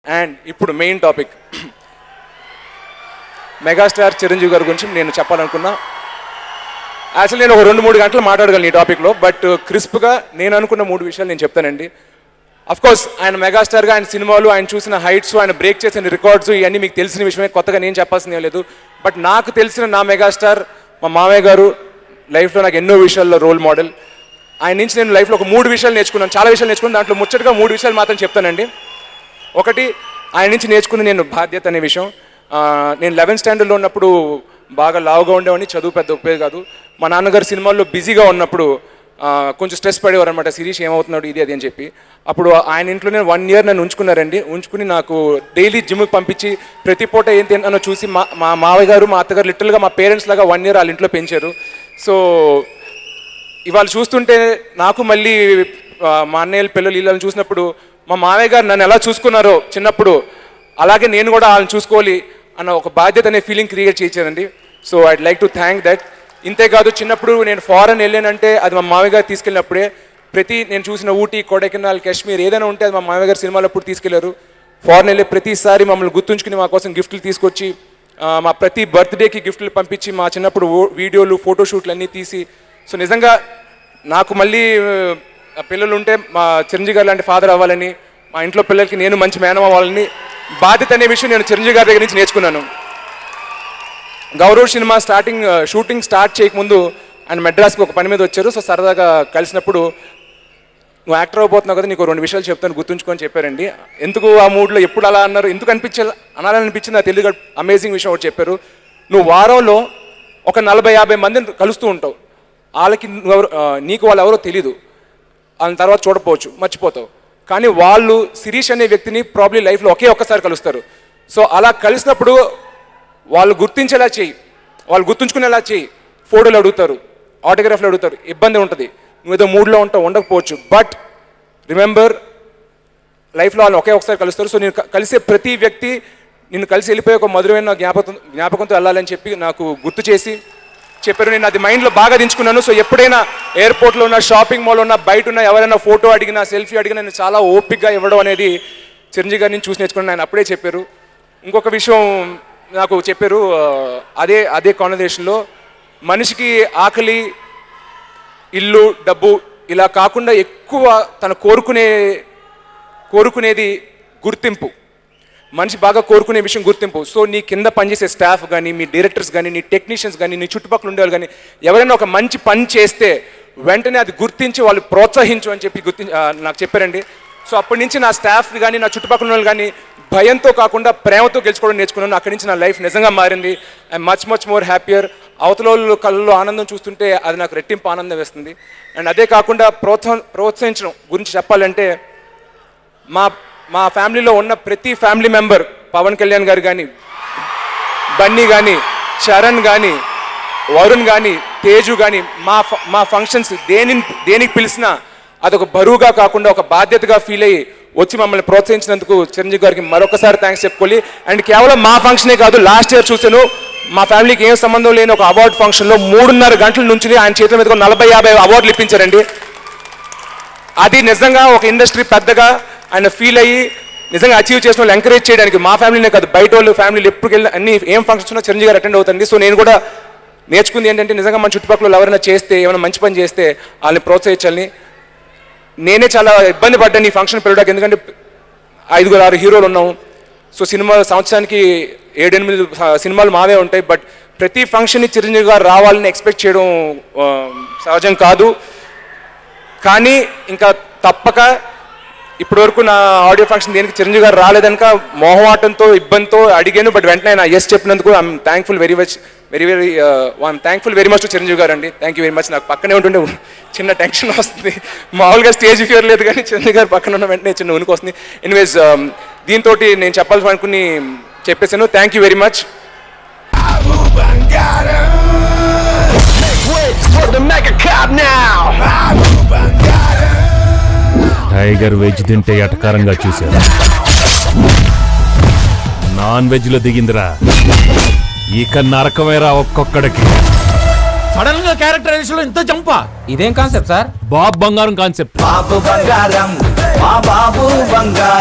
And ఇప్పుడు main topic megastar Chiranjeevi గారి గురించి నేను చెప్పాలనుకున్నా. యాక్చువల్లీ నేను ఒక 2-3 గంటలు మాట్లాడగలను ఈ టాపిక్లో, బట్ క్రిస్ప్గా నేను అనుకున్న 3 విషయాలు నేను చెప్తానండి. అఫ్కోర్స్ ఆయన మెగాస్టార్గా ఆయన సినిమాలు, ఆయన చూసిన హైట్స్, ఆయన బ్రేక్ చేసిన రికార్డ్స్ ఇవన్నీ మీకు తెలిసిన విషయమే, కొత్తగా నేను చెప్పాల్సింది ఏం లేదు. బట్ నాకు తెలిసిన నా మెగాస్టార్ మా మామయ్య గారు. లైఫ్లో నాకు ఎన్నో విషయాల్లో రోల్ మోడల్. ఆయన నుంచి నేను లైఫ్లో ఒక 3 విషయాలు నేర్చుకున్నాను, చాలా విషయాలు నేర్చుకున్నాను. దాంట్లో ముచ్చటగా 3 విషయాలు మాత్రం చెప్తానండి. ఒకటి, ఆయన నుంచి నేర్చుకున్న నేను బాధ్యత అనే విషయం. నేను 11th స్టాండర్డ్లో ఉన్నప్పుడు బాగా లావుగా ఉండేవాడిని, చదువు పెద్ద ఉపయోగం కాదు. మా నాన్నగారు సినిమాల్లో బిజీగా ఉన్నప్పుడు కొంచెం స్ట్రెస్ పడేవారు అనమాట, శిరీష్ ఏమవుతున్నాడు ఇది అది అని చెప్పి. అప్పుడు ఆయన ఇంట్లోనే 1 year నన్ను ఉంచుకున్నారండి. ఉంచుకుని నాకు డైలీ జిమ్కి పంపించి ప్రతి పూట ఏం తిన్నానో చూసి మా మావయ్య గారు మా అత్తగారు లిటరల్గా మా పేరెంట్స్ లాగా 1 year వాళ్ళ ఇంట్లో పెంచారు. సో ఇవాళ చూస్తుంటే నాకు మళ్ళీ మా అన్నయ్యల పిల్లలు వీళ్ళని చూసినప్పుడు మా మావయ్య గారు నన్ను ఎలా చూసుకున్నారో చిన్నప్పుడు, అలాగే నేను కూడా వాళ్ళని చూసుకోవాలి అన్న ఒక బాధ్యత అనే ఫీలింగ్ క్రియేట్ చేయించారండి. So I'd like to thank that. ఇంతేకాదు, చిన్నప్పుడు నేను ఫారెన్ వెళ్ళానంటే అది మా మామయ్య గారు తీసుకెళ్ళినప్పుడే. నేను చూసిన ఊటీ, కొడైకెనాల్, కాశ్మీర్ ఏదైనా ఉంటే అది మా మామయ్య గారు సినిమాలు అప్పుడు తీసుకెళ్లారు. ఫారెన్ వెళ్ళే ప్రతిసారి మమ్మల్ని గుర్తుంచుకుని మా కోసం గిఫ్ట్లు తీసుకొచ్చి, మా ప్రతి బర్త్డేకి గిఫ్ట్లు పంపించి, మా చిన్నప్పుడు వీడియోలు, ఫోటోషూట్లు అన్నీ తీసి. సో నిజంగా నాకు మళ్ళీ పిల్లలు ఉంటే మా చిరంజీవి గారు లాంటి ఫాదర్ అవ్వాలని, మా ఇంట్లో పిల్లలకి నేను మంచి మేనమ అవ్వాలని బాధ్యత అనే విషయం నేను చిరంజీవి గారి దగ్గర నుంచి నేర్చుకున్నాను. గౌరవ్ సినిమా షూటింగ్ స్టార్ట్ చేయకముందు ఆయన మెడ్రాస్కి ఒక పని మీద వచ్చారు. సో సరదాగా కలిసినప్పుడు, నువ్వు యాక్టర్ అయిపోతున్నావు కదా, నీకు 2 విషయాలు చెప్తాను గుర్తుంచుకొని చెప్పారండి. ఎందుకు ఆ మూడ్లో ఎప్పుడు అలా అన్నారు, ఎందుకు అనాలనిపించింది నాకు తెలియదు. అమేజింగ్ విషయం ఒకటి చెప్పారు. నువ్వు వారంలో ఒక 40-50 మందిని కలుస్తూ ఉంటావు. వాళ్ళకి నీకు వాళ్ళు ఎవరో తెలీదు, వాళ్ళ తర్వాత చూడపోవచ్చు, మర్చిపోతావు. కానీ వాళ్ళు శిరీష్ అనే వ్యక్తిని ప్రాబ్లీ లైఫ్లో ఒక్కసారి కలుస్తారు. సో అలా కలిసినప్పుడు వాళ్ళు గుర్తించేలా చేయి, వాళ్ళు గుర్తుంచుకునేలా చేయి. ఫోటోలు అడుగుతారు, ఆటోగ్రాఫ్లు అడుగుతారు, ఇబ్బంది ఉంటుంది. నువ్వు ఏదో మూడ్లో ఉంటావు, ఉండకపోవచ్చు. బట్ రిమెంబర్, లైఫ్లో వాళ్ళు ఒకసారి కలుస్తారు. సో నేను కలిసే ప్రతి వ్యక్తి నిన్ను కలిసి వెళ్ళిపోయి ఒక మధురమైన జ్ఞాపకంతో వెళ్ళాలని చెప్పి నాకు గుర్తు చేసి చెప్పారు. నేను అది మైండ్లో బాగా దించుకున్నాను. సో ఎప్పుడైనా ఎయిర్పోర్ట్లో ఉన్న, షాపింగ్ మాల్లో ఉన్న, బయట ఉన్న ఎవరైనా ఫోటో అడిగినా, సెల్ఫీ అడిగినా నేను చాలా ఓపిక్గా ఇవ్వడం అనేది చిరంజీవి గారిని చూసి నేర్చుకున్నాను. ఆయన అప్పుడే చెప్పారు. ఇంకొక విషయం నాకు చెప్పారు, అదే కాన్వర్సేషన్లో, మనిషికి ఆకలి, ఇల్లు, డబ్బు ఇలా కాకుండా ఎక్కువ తను కోరుకునేది గుర్తింపు. మనిషి బాగా కోరుకునే విషయం గుర్తింపు. సో నీ కింద పనిచేసే స్టాఫ్ కానీ, మీ డైరెక్టర్స్ కానీ, నీ టెక్నీషియన్స్ కానీ, నీ చుట్టుపక్కల ఉండేవాళ్ళు కానీ ఎవరైనా ఒక మంచి పని చేస్తే వెంటనే అది గుర్తించి వాళ్ళు ప్రోత్సహించు అని చెప్పి నాకు చెప్పారండి. సో అప్పటి నుంచి నా స్టాఫ్ కానీ, నా చుట్టుపక్కల వాళ్ళు కానీ భయంతో కాకుండా ప్రేమతో గెలుచుకోవడం నేర్చుకున్నాను. అక్కడి నుంచి నా లైఫ్ నిజంగా మారింది. I'm much more happier. అవతల వాళ్ళు కళ్ళలో ఆనందం చూస్తుంటే అది నాకు రెట్టింపు ఆనందం వేస్తుంది. అండ్ అదే కాకుండా ప్రోత్సహించడం గురించి చెప్పాలంటే, మా ఫ్యామిలీలో ఉన్న ప్రతి ఫ్యామిలీ మెంబర్, పవన్ కళ్యాణ్ గారు కానీ, బన్నీ కానీ, చరణ్ కానీ, వరుణ్ కానీ, తేజు కానీ, మా ఫంక్షన్స్ దేనికి పిలిచినా అదొక బరువుగా కాకుండా ఒక బాధ్యతగా ఫీల్ అయ్యి వచ్చి మమ్మల్ని ప్రోత్సహించినందుకు చిరంజీవి గారికి మరొకసారి థ్యాంక్స్ చెప్పుకోవాలి. అండ్ కేవలం మా ఫంక్షనే కాదు, లాస్ట్ ఇయర్ చూశాను, మా ఫ్యామిలీకి ఏం సంబంధం లేని ఒక అవార్డు ఫంక్షన్లో 3.5 గంటల నుంచి ఆయన చేతుల మీద 40-50 అవార్డులు ఇప్పించారండి. అది నిజంగా ఒక ఇండస్ట్రీ పెద్దగా ఆయన ఫీల్ అయ్యి నిజంగా అచీవ్ చేసిన వాళ్ళు ఎంకరేజ్ చేయడానికి, మా ఫ్యామిలీనే కాదు బయట వాళ్ళు ఫ్యామిలీలు ఎప్పటికి వెళ్ళి అన్ని ఏం ఫంక్షన్స్ ఉన్నా చిరంజీవి గారు అటెండ్ అవుతుంది. సో నేను కూడా నేర్చుకుంది ఏంటంటే, నిజంగా మన చుట్టుపక్కల ఎవరైనా చేస్తే, ఏమైనా మంచి పని చేస్తే వాళ్ళని ప్రోత్సహించాలని. నేనే చాలా ఇబ్బంది పడ్డాను ఈ ఫంక్షన్ పిలవడానికి, ఎందుకంటే 5-6 హీరోలు ఉన్నాం. సో సంవత్సరానికి 7-8 సినిమాలు మావే ఉంటాయి. బట్ ప్రతి ఫంక్షన్ని చిరంజీవి గారు రావాలని ఎక్స్పెక్ట్ చేయడం సహజం కాదు. కానీ ఇంకా తప్పక ఇప్పటివరకు నా ఆడియో ఫంక్షన్ దేనికి చిరంజీవి గారు రాలేదనుక మొహమాటంతో, ఇబ్బందితో అడిగాను. బట్ వెంటనే ఆయన ఎస్ చెప్పినందుకు I'm thankful very much to Chiranjeevi గారు అండి. Thank you very much. నాకు పక్కనే ఉంటుండే చిన్న టెన్షన్ వస్తుంది. మామూలుగా స్టేజ్ ఫియర్ లేదు, కానీ చిరంజీవి గారు పక్కన ఉన్న వెంటనే చిన్న ఉనికి వస్తుంది. ఎనీవేస్, దీంతో నేను చెప్పాల్సి అనుకుని చెప్పేశాను. Thank you very much. Tiger veg తింటే ఎటకారంగా చూశారు, నాన్ వెజ్ లో దిగిందిరా. ఇక నరకమేరా ఒక్కొక్కడికి. సడన్ గా క్యారెక్టరైజేషన్ లో ఇంత జంపా, ఇదేం కాన్సెప్ట్ సార్? బాబ్ బంగారం కాన్సెప్ట్. బాబు బంగారం